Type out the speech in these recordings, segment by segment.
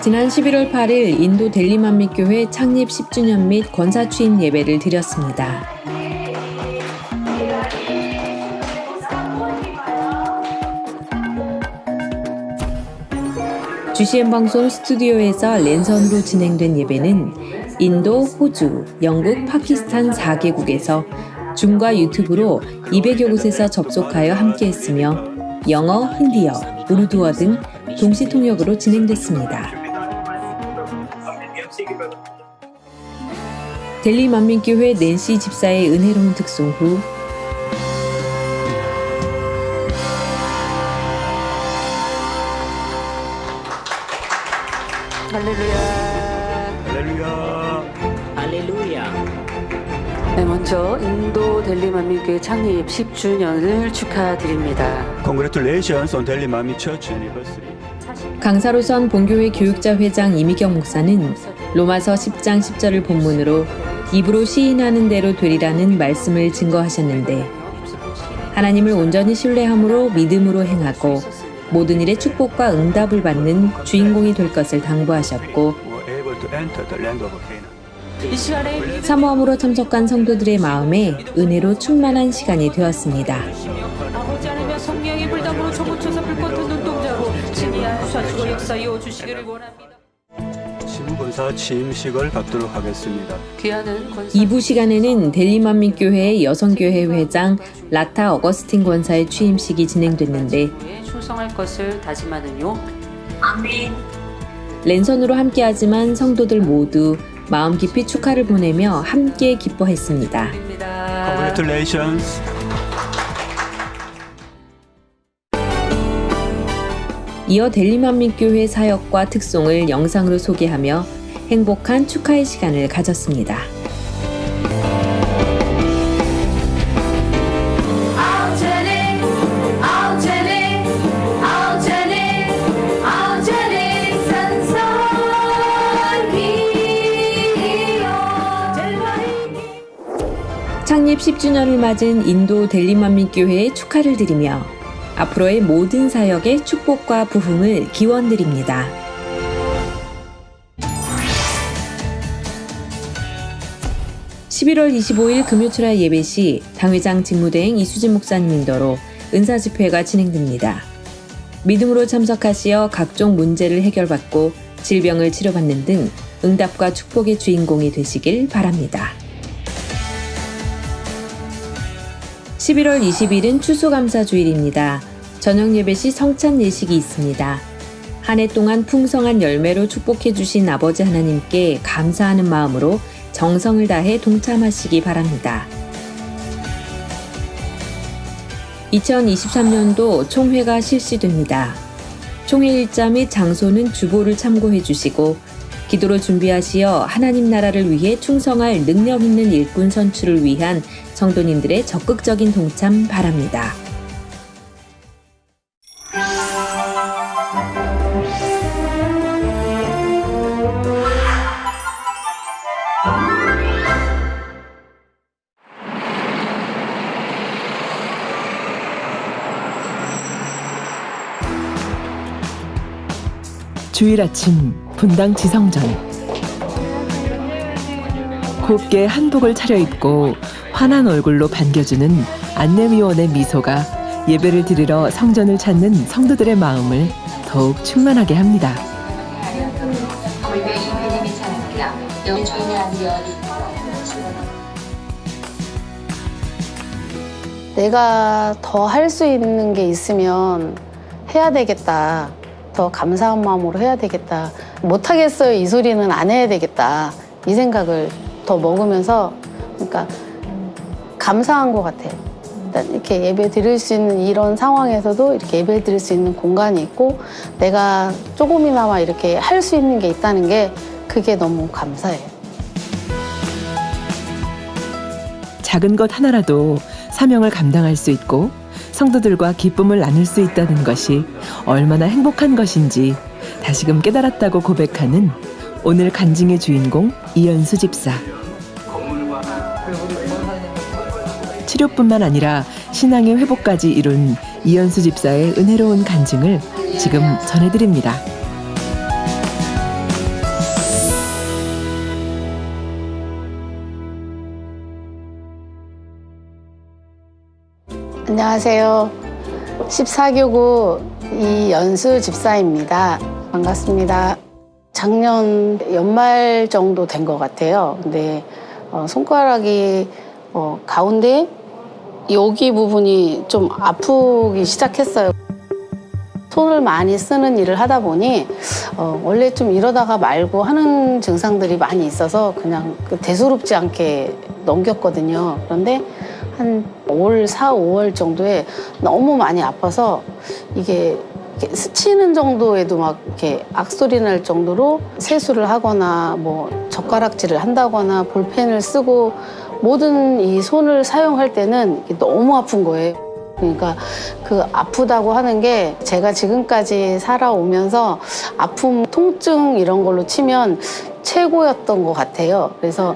지난 11월 8일 인도 델리만밋교회 창립 10주년 및 권사 취임 예배를 드렸습니다. GCN 방송 스튜디오에서 랜선으로 진행된 예배는 인도, 호주, 영국, 파키스탄 4개국에서 줌과 유튜브로 200여 곳에서 접속하여 함께했으며 영어, 힌디어, 우르두어 등 동시 통역으로 진행됐습니다. 델리 만민교회 낸시 집사의 은혜로운 특송 후 할렐루야. 할렐루야. 할렐루야. 네, 먼저 인도 델리만민교회 창립 10주년을 축하드립니다. Congratulations on Delhi Manmin Church anniversary. 강사로선 본교회 교육자 회장 이미경 목사는 로마서 10장 10절을 본문으로 입으로 시인하는 대로 되리라는 말씀을 증거하셨는데 하나님을 온전히 신뢰함으로 믿음으로 행하고 모든 일에 축복과 응답을 받는 주인공이 될 것을 당부하셨고 Were able to enter the land of Canaan. 이 시간에 사모함으로 참석한 성도들의 마음에 은혜로 충만한 시간이 되었습니다. 아버지 하나님의 성령의 불담으로 저고쳐서 불꽃은 눈동자로 진리한 수사주고 역사여 주시기를 원합니다. 신분사 취임식을 갖도록 하겠습니다. 귀하는 권사 2부 시간에는 델리만민교회의 여성교회 회장 라타 어거스틴 권사의 취임식이 진행됐는데 충성할 것을 다짐하는요. 랜선으로 함께하지만 성도들 모두 마음 깊이 축하를 보내며 함께 기뻐했습니다. Congratulations. 이어 델리만민교회 사역과 특송을 영상으로 소개하며 행복한 축하의 시간을 가졌습니다. 창립 10주년을 맞은 인도 델리만민교회에 축하를 드리며 앞으로의 모든 사역의 축복과 부흥을 기원드립니다. (11월 25일) 금요철야 예배 시 당회장 직무대행 이수진 목사님 인도로 은사집회가 진행됩니다. 믿음으로 참석하시어 각종 문제를 해결받고 질병을 치료받는 등 응답과 축복의 주인공이 되시길 바랍니다. 11월 20일은 추수감사주일입니다. 저녁 예배 시 성찬 예식이 있습니다. 한 해 동안 풍성한 열매로 축복해 주신 아버지 하나님께 감사하는 마음으로 정성을 다해 동참하시기 바랍니다. 2023년도 총회가 실시됩니다. 총회 일자 및 장소는 주보를 참고해 주시고 기도로 준비하시어 하나님 나라를 위해 충성할 능력 있는 일꾼 선출을 위한 성도님들의 적극적인 동참 바랍니다. 주일 아침 분당 지성전. 곱게 한복을 차려입고 환한 얼굴로 반겨주는 안내위원의 미소가 예배를 드리러 성전을 찾는 성도들의 마음을 더욱 충만하게 합니다. 내가 더 할 수 있는 게 있으면 해야 되겠다. 더 감사한 마음으로 해야 되겠다. 못하겠어요 이 소리는 안 해야 되겠다. 이 생각을 더 먹으면서 그러니까 감사한 것 같아요. 일단 이렇게 예배 드릴 수 있는 이런 상황에서도 이렇게 예배 드릴 수 있는 공간이 있고 내가 조금이나마 이렇게 할 수 있는 게 있다는 게 그게 너무 감사해요. 작은 것 하나라도 사명을 감당할 수 있고 성도들과 기쁨을 나눌 수 있다는 것이 얼마나 행복한 것인지 다시금 깨달았다고 고백하는 오늘 간증의 주인공 이연수 집사. 치료뿐만 아니라 신앙의 회복까지 이룬 이연수 집사의 은혜로운 간증을 지금 전해드립니다. 안녕하세요. 14교구 이연수 집사입니다. 반갑습니다. 작년 연말 정도 된 것 같아요. 근데 손가락이 가운데 여기 부분이 좀 아프기 시작했어요. 손을 많이 쓰는 일을 하다 보니 원래 좀 이러다가 말고 하는 증상들이 많이 있어서 그냥 대수롭지 않게 넘겼거든요. 그런데 한 5월, 4, 5월 정도에 너무 많이 아파서 이게 이렇게 스치는 정도에도 막 이렇게 악소리 날 정도로 세수를 하거나 뭐 젓가락질을 한다거나 볼펜을 쓰고 모든 이 손을 사용할 때는 너무 아픈 거예요. 그러니까 그 아프다고 하는 게 제가 지금까지 살아오면서 아픔, 통증 이런 걸로 치면 최고였던 것 같아요. 그래서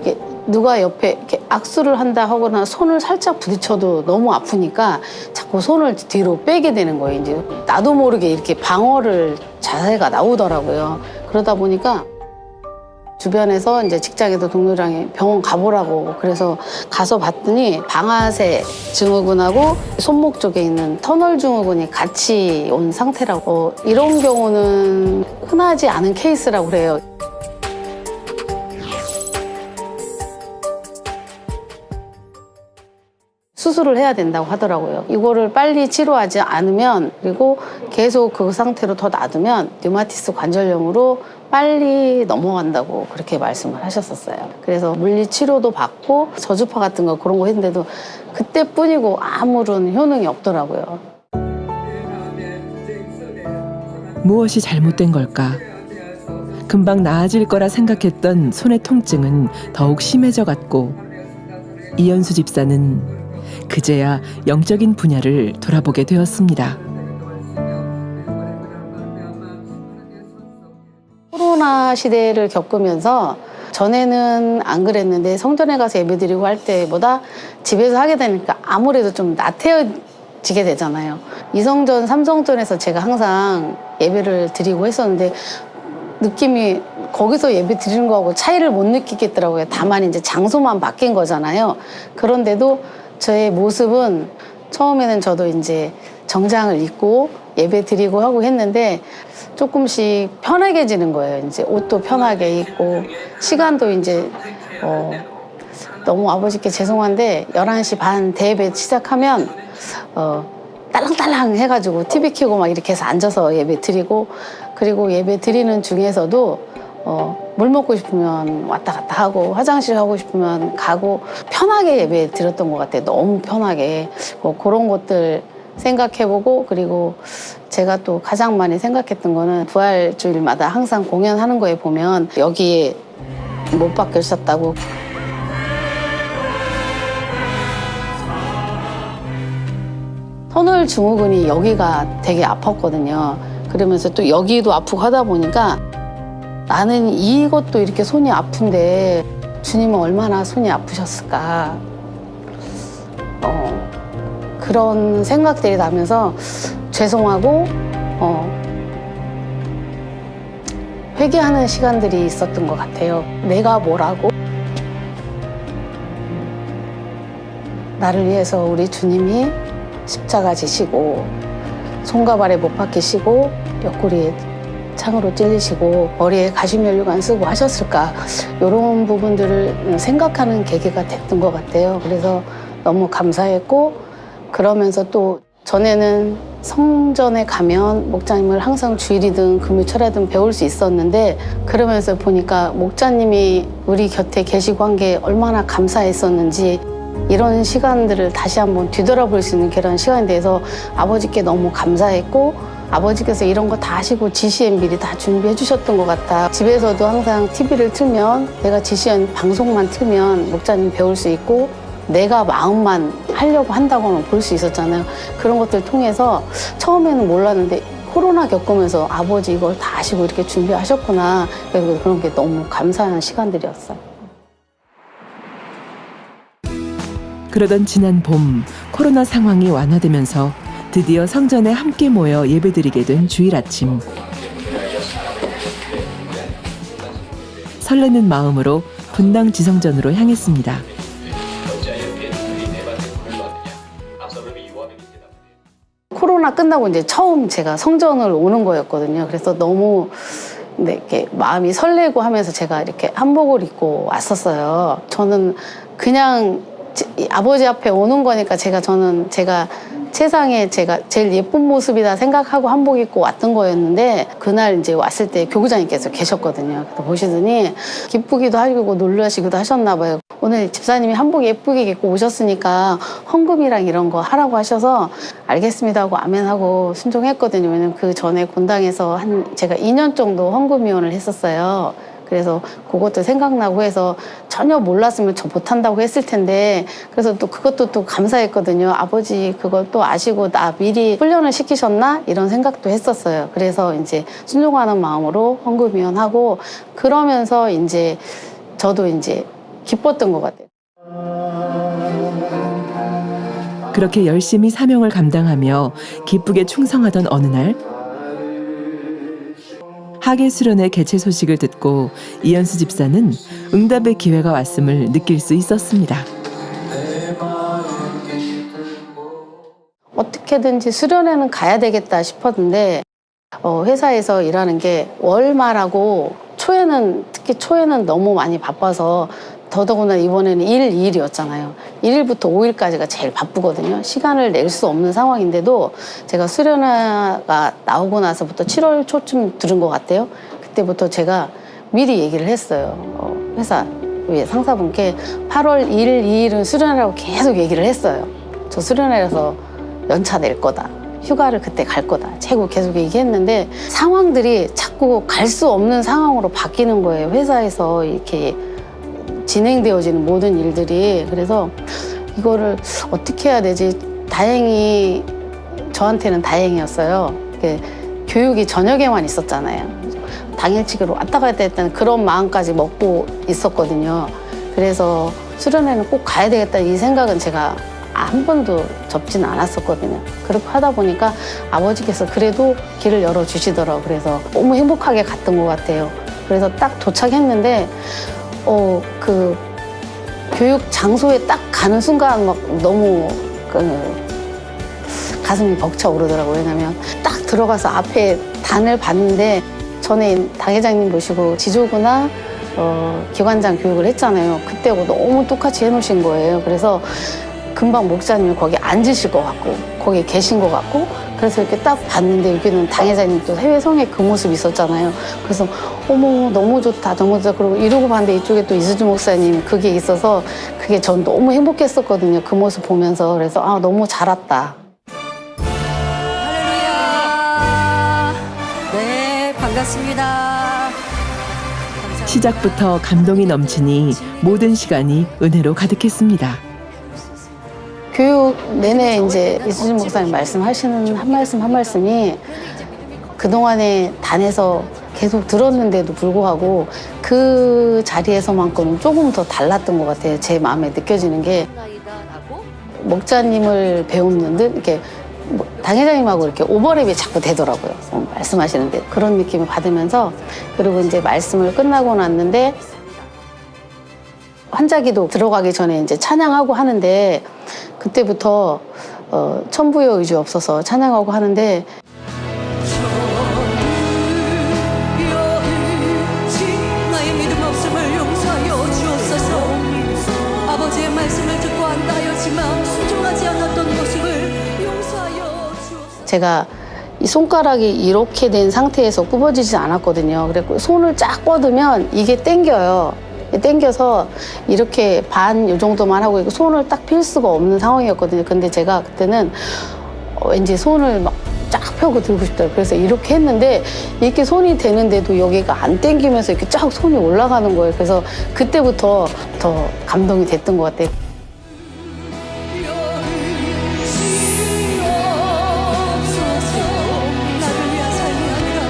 이게 누가 옆에 이렇게 악수를 한다 하거나 손을 살짝 부딪혀도 너무 아프니까 자꾸 손을 뒤로 빼게 되는 거예요. 이제 나도 모르게 이렇게 방어를 자세가 나오더라고요. 그러다 보니까 주변에서 이제 직장에도 동료랑 병원 가보라고 그래서 가서 봤더니 방아쇠 증후군하고 손목 쪽에 있는 터널 증후군이 같이 온 상태라고 이런 경우는 흔하지 않은 케이스라고 그래요. 수술을 해야 된다고 하더라고요. 이거를 빨리 치료하지 않으면 그리고 계속 그 상태로 더 놔두면 류마티스 관절염으로 빨리 넘어간다고 그렇게 말씀을 하셨었어요. 그래서 물리치료도 받고 저주파 같은 거 그런 거 했는데도 그때뿐이고 아무런 효능이 없더라고요. 무엇이 잘못된 걸까? 금방 나아질 거라 생각했던 손의 통증은 더욱 심해져 갔고 이연수 집사는 그제야 영적인 분야를 돌아보게 되었습니다. 코로나 시대를 겪으면서 전에는 안 그랬는데 성전에 가서 예배드리고 할 때보다 집에서 하게 되니까 아무래도 좀 나태해지게 되잖아요. 이성전, 삼성전에서 제가 항상 예배를 드리고 했었는데 느낌이 거기서 예배 드리는 거하고 차이를 못 느끼겠더라고요. 다만 이제 장소만 바뀐 거잖아요. 그런데도 저의 모습은 처음에는 저도 이제 정장을 입고 예배 드리고 하고 했는데 조금씩 편하게지는 거예요. 이제 옷도 편하게 입고 시간도 이제 너무 아버지께 죄송한데 11시 반 대예배 시작하면 딸랑딸랑 해가지고 TV 켜고 막 이렇게 해서 앉아서 예배 드리고 그리고 예배 드리는 중에서도 물 먹고 싶으면 왔다 갔다 하고 화장실 가고 싶으면 가고 편하게 예배 드렸던 것 같아요. 너무 편하게 그런 것들 생각해보고 그리고 제가 또 가장 많이 생각했던 거는 부활주일마다 항상 공연하는 거에 보면 여기에 못 박혀셨다고 터널 증후군이 여기가 되게 아팠거든요. 그러면서 또 여기도 아프고 하다 보니까 나는 이것도 이렇게 손이 아픈데 주님은 얼마나 손이 아프셨을까 그런 생각들이 나면서 죄송하고 회개하는 시간들이 있었던 것 같아요. 내가 뭐라고 나를 위해서 우리 주님이 십자가 지시고 손과 발에 못 박히시고 옆구리에 창으로 찔리시고 머리에 가시면류관 쓰고 하셨을까 이런 부분들을 생각하는 계기가 됐던 것 같아요. 그래서 너무 감사했고 그러면서 또 전에는 성전에 가면 목사님을 항상 주일이든 금요철이든 배울 수 있었는데 그러면서 보니까 목사님이 우리 곁에 계시고 한 게 얼마나 감사했었는지 이런 시간들을 다시 한번 뒤돌아볼 수 있는 그런 시간에 대해서 아버지께 너무 감사했고 아버지께서 이런 거 다 하시고 GCN 미리 다 준비해 주셨던 것 같아. 집에서도 항상 TV를 틀면 내가 GCN 방송만 틀면 목사님 배울 수 있고 내가 마음만 하려고 한다고는 볼 수 있었잖아요. 그런 것들 통해서 처음에는 몰랐는데 코로나 겪으면서 아버지 이걸 다 하시고 이렇게 준비하셨구나. 그래서 그런 게 너무 감사한 시간들이었어요. 그러던 지난 봄 코로나 상황이 완화되면서 드디어 성전에 함께 모여 예배드리게 된 주일 아침. 설레는 마음으로 분당 지성전으로 향했습니다. 코로나 끝나고 이제 처음 제가 성전을 오는 거였거든요. 그래서 너무 근데 이렇게 마음이 설레고 하면서 제가 이렇게 한복을 입고 왔었어요. 저는 그냥 아버지 앞에 오는 거니까 제가 세상에 제가 제일 예쁜 모습이다 생각하고 한복 입고 왔던 거였는데 그날 이제 왔을 때 교구장님께서 계셨거든요. 그래서 보시더니 기쁘기도 하시고 놀라시기도 하셨나 봐요. 오늘 집사님이 한복 예쁘게 입고 오셨으니까 헌금이랑 이런 거 하라고 하셔서 알겠습니다 하고 아멘하고 순종했거든요. 왜냐면 그 전에 본당에서 제가 2년 정도 헌금위원을 했었어요. 그래서 그것도 생각나고 해서 전혀 몰랐으면 저 못한다고 했을 텐데 그래서 또 그것도 또 감사했거든요. 아버지 그걸 또 아시고 나 미리 훈련을 시키셨나? 이런 생각도 했었어요. 그래서 이제 순종하는 마음으로 헌금위원하고 그러면서 이제 저도 이제 기뻤던 것 같아요. 그렇게 열심히 사명을 감당하며 기쁘게 충성하던 어느 날 하계 수련회 개최 소식을 듣고 이현수 집사는 응답의 기회가 왔음을 느낄 수 있었습니다. 어떻게든지 수련회는 가야 되겠다 싶었는데 회사에서 일하는 게 월말하고 특히 초에는 너무 많이 바빠서 더더구나 이번에는 2일이었잖아요. 1일부터 5일까지가 제일 바쁘거든요. 시간을 낼 수 없는 상황인데도 제가 수련회가 나오고 나서부터 7월 초쯤 들은 것 같아요. 그때부터 제가 미리 얘기를 했어요. 회사 위에 상사분께 8월 1일, 2일은 수련회라고 계속 얘기를 했어요. 저 수련회라서 연차 낼 거다. 휴가를 그때 갈 거다. 계속 얘기했는데 상황들이 자꾸 갈 수 없는 상황으로 바뀌는 거예요. 회사에서 이렇게 진행되어지는 모든 일들이. 그래서 이거를 어떻게 해야 되지? 다행히 저한테는 다행이었어요. 교육이 저녁에만 있었잖아요. 당일치기로 왔다 갔다 했다는 그런 마음까지 먹고 있었거든요. 그래서 수련회는 꼭 가야 되겠다 이 생각은 제가 한 번도 접지는 않았었거든요. 그렇게 하다 보니까 아버지께서 그래도 길을 열어주시더라고요. 그래서 너무 행복하게 갔던 것 같아요. 그래서 딱 도착했는데 그 교육 장소에 딱 가는 순간 막 너무 가슴이 벅차오르더라고요. 왜냐면 딱 들어가서 앞에 단을 봤는데 전에 당회장님 모시고 지조구나 기관장 교육을 했잖아요. 그때하고 너무 똑같이 해놓으신 거예요. 그래서 금방 목사님이 거기 앉으실 것 같고 거기 계신 것 같고 그래서 이렇게 딱 봤는데 여기는 당회장님 또 해외성에 그 모습이 있었잖아요. 그래서 어머 너무 좋다 너무 좋다 그러고 이러고 봤는데 이쪽에 또 이수주 목사님 그게 있어서 그게 전 너무 행복했었거든요. 그 모습 보면서. 그래서 너무 잘 왔다. 할렐루야. 네, 반갑습니다. 시작부터 감동이 넘치니 모든 시간이 은혜로 가득했습니다. 교육 내내 이제 이수진 목사님 말씀하시는 한 말씀이 그동안에 단에서 계속 들었는데도 불구하고 그 자리에서만큼은 조금 더 달랐던 것 같아요. 제 마음에 느껴지는 게 목자님을 배우는 듯 이렇게 당회장님하고 이렇게 오버랩이 자꾸 되더라고요. 말씀하시는데 그런 느낌을 받으면서 그리고 이제 말씀을 끝나고 났는데 환자기도 들어가기 전에 이제 찬양하고 하는데 그때부터 천부여 의지 없어서 찬양하고 하는데 나의 믿음 없음을 용서하여 주옵소서. 아버지의 말씀을 듣고 안다하였지만 순종하지 않았던 모습을 용서하여 주옵소서. 제가 이 손가락이 이렇게 된 상태에서 굽어지지 않았거든요. 그래서 손을 쫙 뻗으면 이게 당겨요. 당겨서 이렇게 반 요 정도만 하고 있고 손을 딱 필 수가 없는 상황이었거든요. 근데 제가 그때는 왠지 손을 막 쫙 펴고 들고 싶더라고요. 그래서 이렇게 했는데 이렇게 손이 되는데도 여기가 안 당기면서 이렇게 쫙 손이 올라가는 거예요. 그래서 그때부터 더 감동이 됐던 것 같아요. 나를 위한 삶이 아니라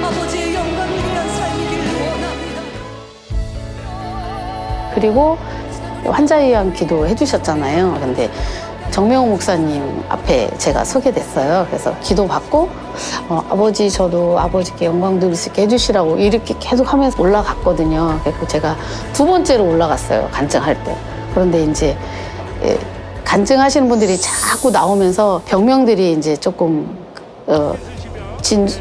아버지의 영광을 위한 삶이기를 원합니다. 그리고 환자에 위한 기도 해주셨잖아요. 근데 정명호 목사님 앞에 제가 서게 됐어요. 그래서 기도 받고 아버지 저도 아버지께 영광 드릴 수 있게 해주시라고 이렇게 계속 하면서 올라갔거든요. 그래서 제가 두 번째로 올라갔어요. 간증할 때. 그런데 이제 간증하시는 분들이 자꾸 나오면서 병명들이 이제 조금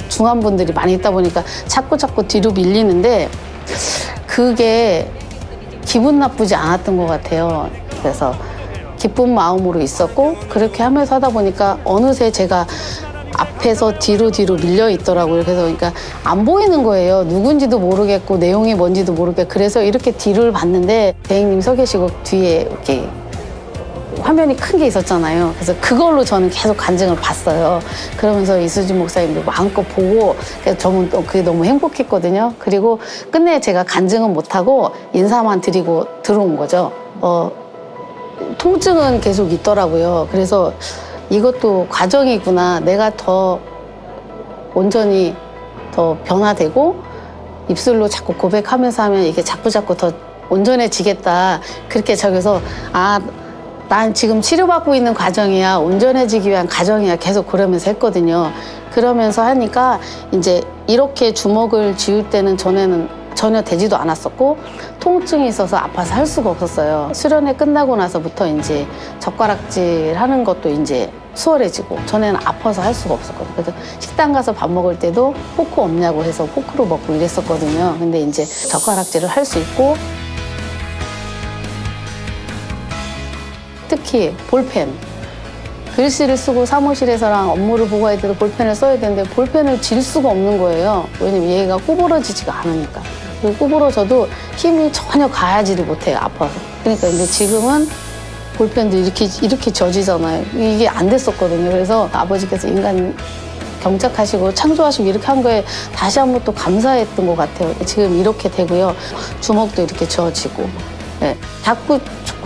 중한 분들이 많이 있다 보니까 자꾸 뒤로 밀리는데 그게 기분 나쁘지 않았던 것 같아요. 그래서 기쁜 마음으로 있었고 그렇게 하면서 하다 보니까 어느새 제가 앞에서 뒤로 밀려 있더라고요. 그래서 그러니까 안 보이는 거예요. 누군지도 모르겠고 내용이 뭔지도 모르겠고 그래서 이렇게 뒤를 봤는데 대행님 서 계시고 뒤에 이렇게 화면이 큰 게 있었잖아요. 그래서 그걸로 저는 계속 간증을 봤어요. 그러면서 이수진 목사님도 마음껏 보고 저는 또 그게 너무 행복했거든요. 그리고 끝내 제가 간증은 못하고 인사만 드리고 들어온 거죠. 통증은 계속 있더라고요. 그래서 이것도 과정이구나. 내가 더 온전히 더 변화되고 입술로 자꾸 고백하면서 하면 이게 자꾸 더 온전해지겠다. 그렇게 저기서 난 지금 치료받고 있는 과정이야. 온전해지기 위한 과정이야. 계속 그러면서 했거든요. 그러면서 하니까 이제 이렇게 주먹을 쥐을 때는 전에는 전혀 되지도 않았었고 통증이 있어서 아파서 할 수가 없었어요. 수련회 끝나고 나서부터 이제 젓가락질 하는 것도 이제 수월해지고 전에는 아파서 할 수가 없었거든요. 그래서 식당 가서 밥 먹을 때도 포크 없냐고 해서 포크로 먹고 이랬었거든요. 근데 이제 젓가락질을 할 수 있고 특히 볼펜 글씨를 쓰고 사무실에서랑 업무를 보고할 때도 볼펜을 써야 되는데 볼펜을 쥘 수가 없는 거예요. 왜냐면 얘가 구부러지지가 않으니까. 그리고 구부러져도 힘이 전혀 가하지를 못해요. 아파서. 그러니까 근데 지금은 볼펜도 이렇게 져지잖아요. 이게 안 됐었거든요. 그래서 아버지께서 인간 경작하시고 창조하시고 이렇게 한 거에 다시 한번 또 감사했던 것 같아요. 지금 이렇게 되고요. 주먹도 이렇게 져지고 네, 자꾸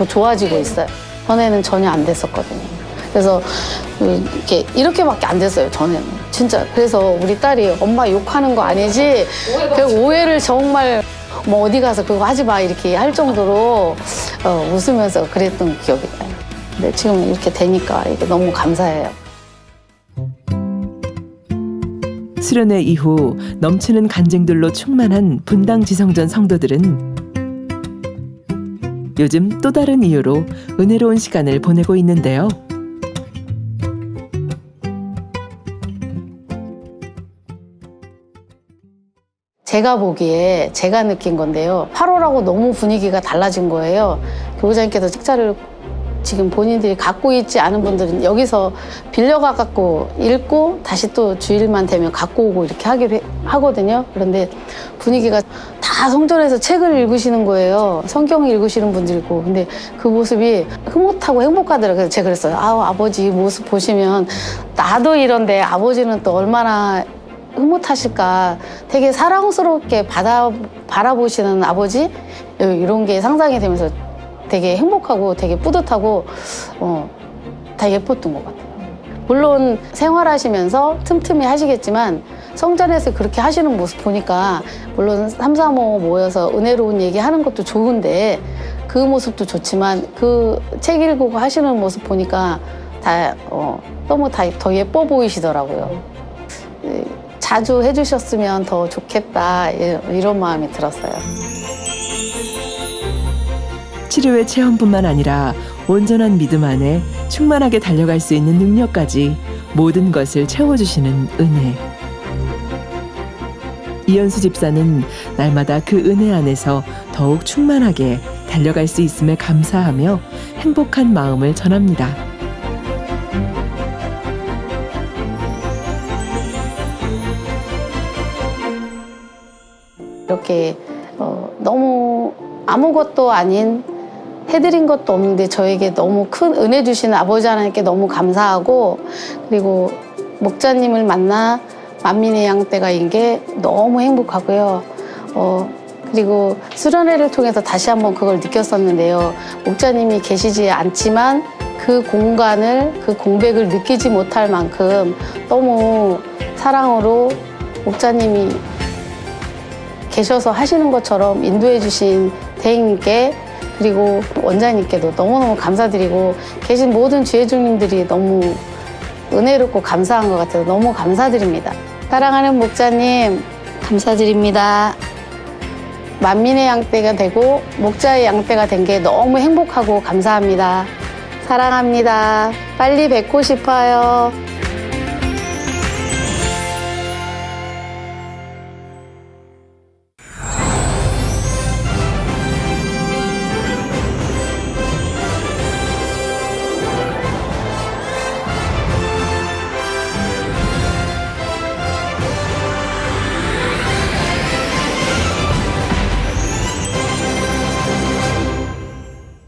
좋아지고 있어요. 전에는 전혀 안 됐었거든요. 그래서 이렇게밖에 안 됐어요. 전에는 진짜. 그래서 우리 딸이 엄마 욕하는 거 아니지? 그 오해를 정말 뭐 어디 가서 그거 하지 마 이렇게 할 정도로 웃으면서 그랬던 기억이 나요. 근데 지금 이렇게 되니까 이게 너무 감사해요. 수련회 이후 넘치는 간증들로 충만한 분당 지성전 성도들은 요즘 또 다른 이유로 은혜로운 시간을 보내고 있는데요. 제가 보기에 제가 느낀 건데요. 8월하고 너무 분위기가 달라진 거예요. 교우장님께서 책자를 지금 본인들이 갖고 있지 않은 분들은 여기서 빌려가 갖고 읽고 다시 또 주일만 되면 갖고 오고 이렇게 하거든요. 그런데 분위기가 다 성전에서 책을 읽으시는 거예요. 성경 읽으시는 분들이고. 근데 그 모습이 흐뭇하고 행복하더라고요. 그래서 제가 그랬어요. 아버지 모습 보시면 나도 이런데 아버지는 또 얼마나 흐뭇하실까. 되게 사랑스럽게 바라보시는 아버지 이런 게 상상이 되면서 되게 행복하고 되게 뿌듯하고 다 예뻤던 것 같아요. 물론 생활하시면서 틈틈이 하시겠지만 성전에서 그렇게 하시는 모습 보니까 물론 335 모여서 은혜로운 얘기 하는 것도 좋은데 그 모습도 좋지만 그 책 읽고 하시는 모습 보니까 다 너무 더 예뻐 보이시더라고요. 자주 해주셨으면 더 좋겠다 이런 마음이 들었어요. 치료의 체험뿐만 아니라 온전한 믿음 안에 충만하게 달려갈 수 있는 능력까지 모든 것을 채워주시는 은혜. 이현수 집사는 날마다 그 은혜 안에서 더욱 충만하게 달려갈 수 있음에 감사하며 행복한 마음을 전합니다. 이렇게 너무 아무것도 아닌 해드린 것도 없는데 저에게 너무 큰 은혜 주시는 아버지 하나님께 너무 감사하고 그리고 목자님을 만나 만민의 양떼가인 게 너무 행복하고요. 그리고 수련회를 통해서 다시 한번 그걸 느꼈었는데요. 목자님이 계시지 않지만 그 공간을 그 공백을 느끼지 못할 만큼 너무 사랑으로 목자님이 계셔서 하시는 것처럼 인도해 주신 대행님께 그리고 원장님께도 너무너무 감사드리고 계신 모든 주혜주님들이 너무 은혜롭고 감사한 것 같아서 너무 감사드립니다. 사랑하는 목자님 감사드립니다. 만민의 양떼가 되고 목자의 양떼가 된 게 너무 행복하고 감사합니다. 사랑합니다. 빨리 뵙고 싶어요.